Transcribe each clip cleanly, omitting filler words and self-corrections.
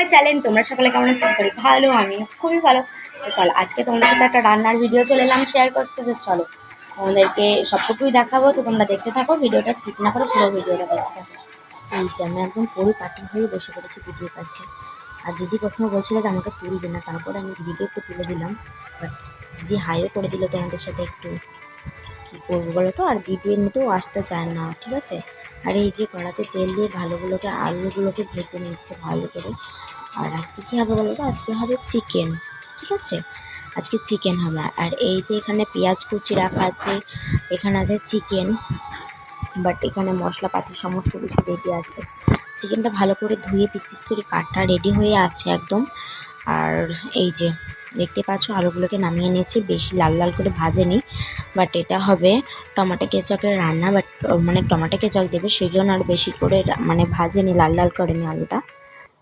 আমার চ্যানেল। তোমরা সকলে কেমন আছো? করি ভালো, আমি খুবই ভালো। তো চলো আজকে তোমাদের সাথে একটা রান্নার ভিডিও চলে এলাম শেয়ার করতে। তো চলো তোমাদেরকে সবটুকুই দেখাবো, তো তোমরা দেখতে থাকো, ভিডিওটা স্কিপ না করে পুরো ভিডিওটা দেখতে থাকো। এই যে আমি একদম পরিপাটি হয়ে বসে পড়েছি দিদির কাছে। আর দিদি প্রথমে বলছিল যে আমাকে তুলবে না, তারপরে আমি দিদিকে একটু তুলে দিলাম। বাট দিদি হাইও করে দিল তোমাদের সাথে একটু। কী করবো বলো তো, আর দিদি এমনিতেও আসতে চায় না, ঠিক আছে। আর এই যে কড়াতে তেল দিয়ে ভালোগুলোকে আলুগুলোকে ভেজে নিচ্ছে ভালো করে। আর আজকে কী হবে বলো তো, আজকে হবে চিকেন, ঠিক আছে। আজকে চিকেন হবে। আর এই যে এখানে পেঁয়াজ কুচি রাখা আছে, এখানে আছে চিকেন, বাট এখানে মশলাপাতি সমস্ত কিছু রেডি আছে। চিকেনটা ভালো করে ধুয়ে পিস পিস করে কাটা রেডি হয়ে আছে একদম। আর এই যে দেখতে পাচ্ছ আলুগুলোকে নামিয়ে নিয়েছি, বেশি লাল লাল করে ভাজেনি। বাট এটা হবে টমেটো কেচাপের রান্না, বাট মানে টমেটো কেচাপ দেবে সেই জন্য আর বেশি করে মানে ভাজেনি, লাল লাল করেনি আলুটা।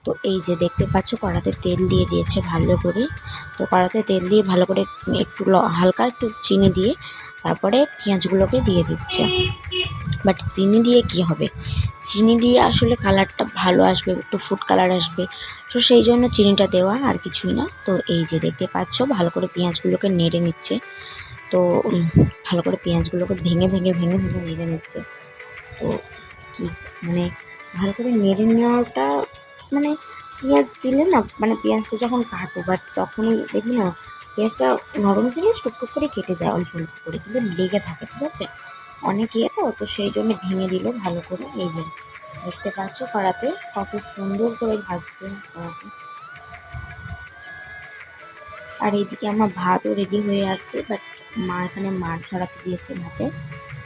তো এই যে দেখতে পাচ্ছ কড়াতে তেল দিয়ে দিয়েছে ভালো করে। তো কড়াতে তেল দিয়ে ভালো করে একটু হালকা একটু চিনি দিয়ে তারপরে পেঁয়াজগুলোকে দিয়ে দিচ্ছে। বাট চিনি দিয়ে কি হবে, চিনি দিয়ে আসলে কালারটা ভালো আসবে, একটু ফুড কালার আসবে, তো সেই জন্য চিনিটা দেওয়া, আর কিছুই না। তো এই যে দেখতে পাচ্ছ ভালো করে পেঁয়াজগুলোকে নেড়ে নিচ্ছে। তো ভালো করে পেঁয়াজগুলোকে ভেঙে ভেঙে ভেঙে ভেঙে নেড়ে নিচ্ছে। তো কি মানে ভালো করে নেড়ে নেওয়াটা মানে পেঁয়াজ দিলে না, মানে পেঁয়াজটা যখন কাটো বাট তখনই দেখবি না পেঁয়াজটা নরম জিনিস টুকটুক করে কেটে যায় অল্প অল্প করে, কিন্তু লেগে থাকে, ঠিক আছে। অনেক তো সেই জন্য ভেঙে দিল ভালো করে। এই যে দেখতে পাচ্ছ কড়াতে কত সুন্দর করে ভাজতে কড়াতে। আর এইদিকে আমার ভাতও রেডি হয়ে আছে, বাট মা এখানে মাছ ছড়াতে দিয়েছে ভাতে।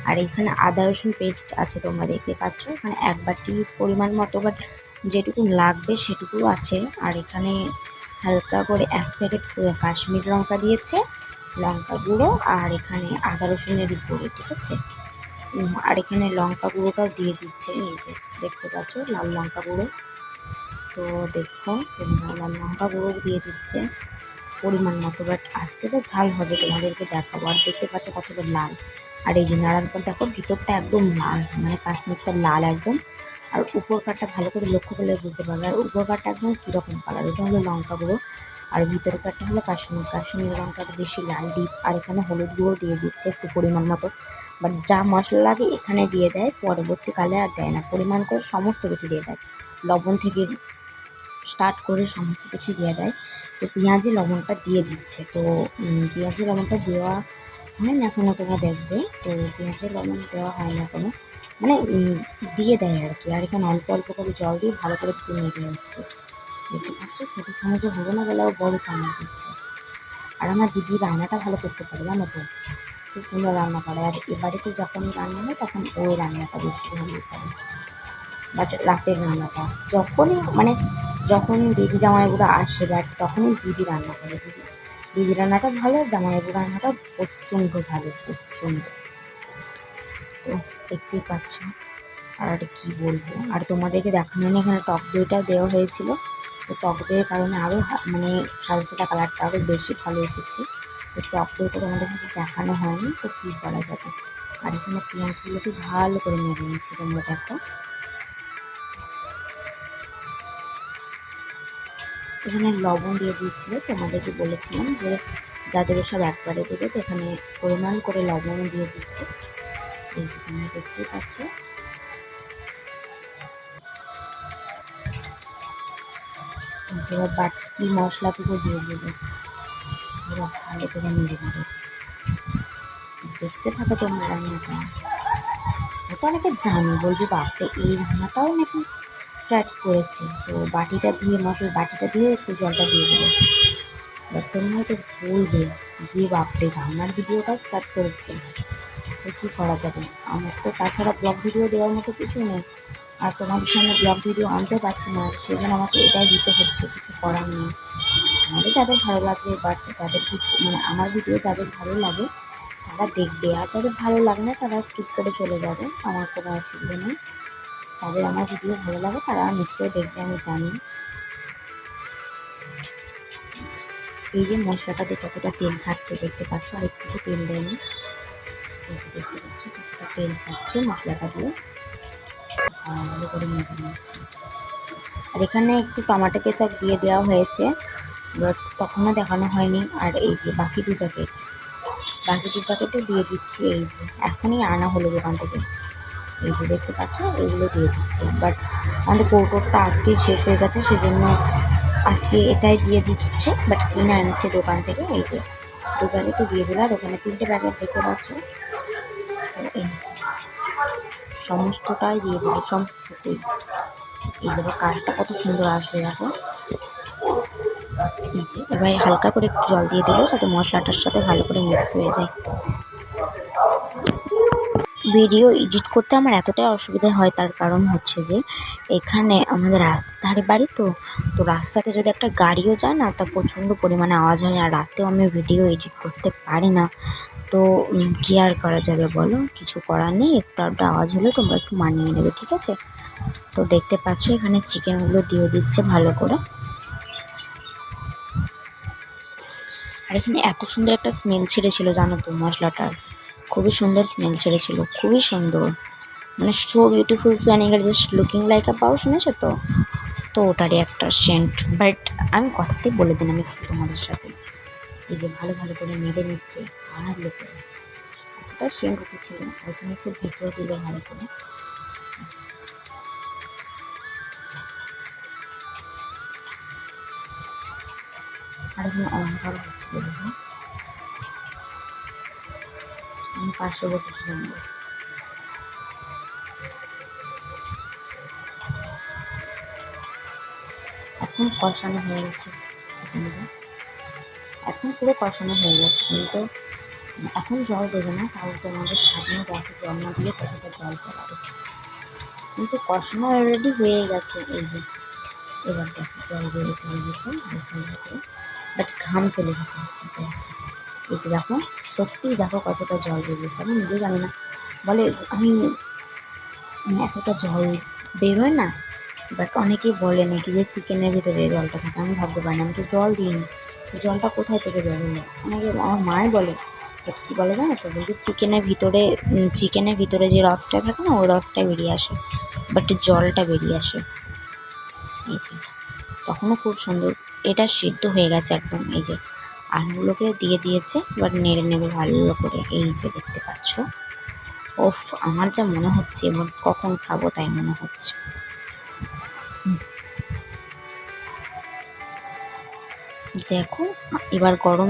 আর এখানে আদা রসুন পেস্ট আছে, তোমরা দেখতে পাচ্ছ এখানে এক বাটি পরিমাণ মতো, বাট যেটুকু লাগবে সেটুকু আছে। আর এখানে হালকা করে 1 প্যাকেট কাশ্মীর লঙ্কা দিয়েছে, লঙ্কা গুঁড়ো, আর এখানে আদা রসুনের গুঁড়ো, ঠিক আছে। আর এখানে লঙ্কা গুঁড়োটাও দিয়ে দিচ্ছে, এই যে দেখতে পাচ্ছ লাল লঙ্কা গুঁড়ো। তো দেখো তোমরা লাল লঙ্কা গুঁড়ো দিয়ে দিচ্ছে পরিমাণ মতো, বাট আজকে তো ঝাল হবে তোমাদেরকে দেখাবো। আর দেখতে পাচ্ছ কতটা লাল। আর এই যে নাড়ার পর দেখো ভিতরটা একদম লাল, মানে কাশ্মীরটা লাল একদম। আর উপর কাঠটা ভালো করে লক্ষ্য করলে বুঝতে পারবে। আর উপর কাঠটা একদম কীরকম কালার, এটা হলো লঙ্কা গুঁড়ো, আর ভিতর কাঠটা হলো কাশ্মীর লঙ্কাটা বেশি লাল ডিপ। আর এখানে হলুদ গুঁড়ো দিয়ে দিচ্ছে একটু পরিমাণ মতো, বাট যা মশলা লাগে এখানে দিয়ে দেয়, পরবর্তীকালে আর দেয় না, পরিমাণ করে সমস্ত কিছু দিয়ে দেয়, লবণ থেকে স্টার্ট করে সমস্ত কিছু দিয়ে দেয়। তো পেঁয়াজে লবণটা দিয়ে দিচ্ছে। তো পেঁয়াজে লবণটা দেওয়া হয় না এখনও, তোমরা দেখবে। তো পেঁয়াজের লবণ দেওয়া হয় না এখনও, মানে দিয়ে দেয় আর কি। আর এখানে অল্প অল্প করে জল দিয়ে ভালো করে নেড়ে নিচ্ছে। দেখতে পাচ্ছি ছোটো চামচে হবে না বলে ও বড়ো চামচ দিচ্ছে। আর আমার দিদি রান্নাটা ভালো করতে পারে, জানো তো, খুব সুন্দর রান্না করে। আর এ বাড়িতে যখনই রান্না হয় তখন ওই রান্নাটা বেশি ভালো করে। বাট রাতের রান্নাটা যখনই মানে যখন দিদি জামাইগুলো আসে, বাট তখনই দিদি রান্না করে। দিদি রান্নাটা ভালো, জামাইবু রান্নাটা প্রচণ্ড ভালো, প্রচণ্ড। তো দেখতেই পাচ্ছ। আর কি বলবো, আর তোমাদেরকে দেখানো নিয়ে এখানে টক দইটাও দেওয়া হয়েছিল। তো টক দইয়ের কারণে আরও মানে সাদা কালারটা আরও বেশি ভালো এসেছে। তো টক দইটা তোমাদেরকে দেখানো হয়নি, তো কী করা যাবে। আর এখানে পেঁয়াজগুলোকে ভালো করে নেড়ে নিচ্ছি, তোমরা দেখো। এখানে লবণ দিয়ে দিয়েছিল, তোমাদেরকে বলেছিলাম যে যাদের সব একবারে দেবে, তো এখানে পরিমাণ করে লবণ দিয়ে দিচ্ছে। এই যে তোমরা দেখতেই পাচ্ছ। এবার বাকি মশলাটুকু দিয়ে দেবে, এবার ভালো করে নেড়ে নেবে। দেখতে থাকো তোমরা রান্নাটা। ওটা অনেকে জানি, বলবি বাপরে এই রান্নাটাও নাকি স্টার্ট করেছে। তো বাটিটা দিয়ে বাটিটা দিয়ে একটু জলটা দিয়ে দেবে। তোমরা হয়তো বলবে যে বাপরে রান্নার ভিডিওটা স্টার্ট করেছে, তো কী করা যাবে। আমার তো তাছাড়া ব্লগ ভিডিও দেওয়ার মতো কিছু নেই, আর তোমাদের সামনে ব্লগ ভিডিও আনতে পারছি না, সেজন্য আমাকে এটাই দিতে হচ্ছে, কিছু করার নেই। আমাদের যাদের ভালো লাগবে, বাট যাদের মানে আমার ভিডিও যাদের ভালো লাগে তারা দেখবে, আর যাদের ভালো লাগে না তারা স্কিপ করে চলে যাবে, আমার কোনো অসুবিধা নেই। তাদের আমার ভিডিও ভালো লাগে তারা নিশ্চয়ই দেখবে, আমি জানি। এই যে মশলাটাতে কতটা তেল ছাড়ছে দেখতে পাচ্ছ, আর একটু তেল দেয়নি। এই যে দেখতে পাচ্ছ কতটা তেল ছাড়ছে মশলাটা দিয়ে, ভালো করে মেখে নিচ্ছি। আর এখানে একটু টমেটো কেচাপ দিয়ে দেওয়া হয়েছে, বাট তখনও দেখানো হয়নি। আর এই যে বাকি 2 প্যাকেট, বাকি 2 প্যাকেটও দিয়ে দিচ্ছি। এই যে এখনই আনা হলো দোকান থেকে, এই যে দেখতে পাচ্ছ, এগুলো দিয়ে দিচ্ছি। বাট আমাদের কৌটোটা আজকেই শেষ হয়ে গেছে, সেজন্য আজকে এটাই দিয়ে দিচ্ছে। বাট কিনে আনছে দোকান থেকে। এই যে 2 প্যাকেটই দিয়ে দিল, আর ওখানে 3টে প্যাকেট দেখতে পাচ্ছ। তো এই যে সমস্তটাই দিয়ে দিল, সমস্তটুকুই। এই যে কাঠটা কত সুন্দর আসবে দেখো। এই যে এবার হালকা করে একটু জল দিয়ে দিল, যাতে মশলাটার সাথে ভালো করে মিক্স হয়ে যায়। ভিডিও এডিট করতে আমার এতটাই অসুবিধা হয়, তার কারণ হচ্ছে যে এখানে আমাদের রাস্তার ধারে বাড়ি, তো রাস্তাতে যদি একটা গাড়িও যায় না, তা প্রচণ্ড পরিমাণে আওয়াজ হয়। আর রাতেও আমি ভিডিও এডিট করতে পারি না, তো কী আর করা যাবে বলো, কিছু করার নেই। একটু আধটু আওয়াজ হলে তোমরা একটু মানিয়ে নেবে, ঠিক আছে? তো দেখতে পাচ্ছ এখানে চিকেনগুলো দিয়ে দিচ্ছে ভালো করে। আর এখানে এত সুন্দর একটা স্মেল ছেড়েছিল জানো তো মশলাটার, খুবই সুন্দর স্মেল ছেড়েছিল, খুবই সুন্দর, মানে সো বিউটিফুল সোয়ানিগার জাস্ট লুকিং লাইক আ পাও, শুনেছো তো? তো ওটারই একটা সেন্ট, বাট আমি কথাতেই বলে দিন আমি তোমাদের সাথে। এই যে ভালো ভালো করে নেড়ে নিচ্ছে, আর লোকে এতটা সেন্ট উঠেছিল। ওইখানে একটু ভিতরে দিলে ভালো করে। আর এখানে অহংকার হচ্ছিল দেখো, আমি পাশে বসেছিলাম। এখন কষানো হয়ে গেছে চিকেনটা, এখন পুরো কষানো হয়ে গেছে, কিন্তু এখন জল দেবে না, তাও তোমাদের সামনে দেখো জল না দিলে কতটা জল পড়াবে। কিন্তু কষানো অলরেডি হয়ে গেছে। এই যে এবার দেখো জল বেরোতে লেগেছে হালকা করে, বাট ঘামতে লেগেছে। এই যে দেখো, সত্যিই দেখো কতটা জল বেরিয়েছে। আমি নিজে জানি না, বলে আমি এতটা জল বেরোয় না, বাট অনেকেই বলে নাকি যে চিকেনের ভিতরে জলটা থাকে। আমি ভাবতে পারি না, আমি তো জল দিইনি, জলটা কোথায় থেকে বেরোলো। অনেকে আমার মাই বলে, বাট কী বলে জানো তো, বলতে চিকেনের ভিতরে যে রসটা থাকে না, ওই রসটাই বেরিয়ে আসে, বাট জলটা বেরিয়ে আসে। এই যে তখনও খুব সুন্দর এটা সিদ্ধ হয়ে গেছে একদম। এই যে আলুগুলোকে দিয়ে দিয়েছে, এবার নেড়ে নেবে ভালো করে। এই যে দেখতে পাচ্ছ, ওফ, আমার যা মনে হচ্ছে এবার কখন খাবো তাই মনে হচ্ছে। দেখো এবার গরম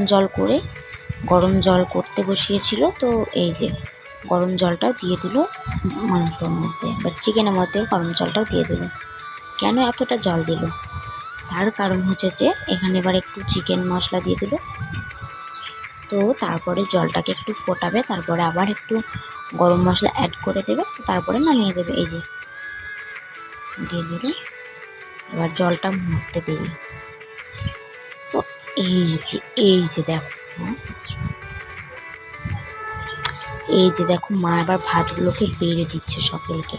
জল করতে বসিয়েছিল, তো এই যে গরম জলটা দিয়ে দিল মাংসর মধ্যে বা চিকেনের মধ্যে, গরম জলটাও দিয়ে দিল। কেন এতটা জল দিল, তার কারণ হচ্ছে যে এখানে এবার একটু চিকেন মশলা দিয়ে দিল, তো তারপরে জলটাকে একটু ফোটাবে, তারপরে আবার একটু গরম মশলা অ্যাড করে দেবে, তারপরে নামিয়ে দেবে। এই যে দিয়ে দিল, এবার জলটা মরতে দেবে। তো এই যে দেখো, এই যে দেখো মা এবার ভাতগুলোকে বেড়ে দিচ্ছে সকলকে,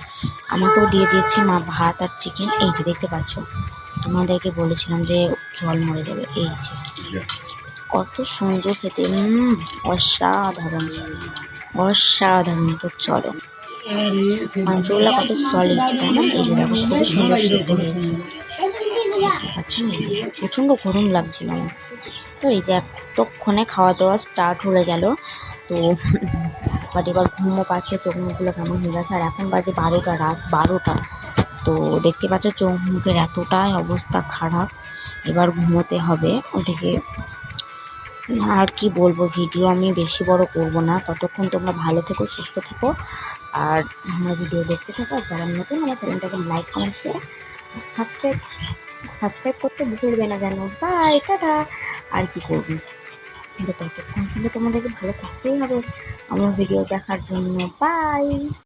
আমাকেও দিয়ে দিয়েছে মা ভাত আর চিকেন। এই যে দেখতে পাচ্ছ, তোমাদেরকে বলেছিলাম যে জল মরে যাবে। এই যে কত সুন্দর খেতে, অসাধারণ অসাধারণ। তো চলো, মাংসগুলো কত সলিড তাই না? এই যে দেখো খুবই সুন্দর সিদ্ধ হয়েছে, দেখতে পাচ্ছেন? এই যে প্রচণ্ড গরম লাগছিল আমার। তো এই যে এতক্ষণে খাওয়া দাওয়া স্টার্ট হয়ে গেল, তো বাট এবার ঘুমও পাচ্ছে, চোখ মুখগুলো কেমন হয়ে গেছে। আর এখন বাজে 12টা, রাত 12টা। তো দেখতে পাচ্ছ চোখ মুখের এতটাই অবস্থা খারাপ, এবার ঘুমোতে হবে ওদিকে। আর কি বলবো, ভিডিও আমি বেশি বড় করব না, ততক্ষণ তোমরা ভালো থেকো, সুস্থ থেকো, আর আমার ভিডিও দেখতে থাকো। আর যারা নতুন আমার চ্যানেলটাকে লাইক কমেন্ট শেয়ার সাবস্ক্রাইব করতে ভুলবে না যেন। By, tata. আর কি করবো, কিন্তু ততক্ষণ কিন্তু তোমাদেরকে ভালো থাকতেই হবে আমার ভিডিও দেখার জন্য। বাই।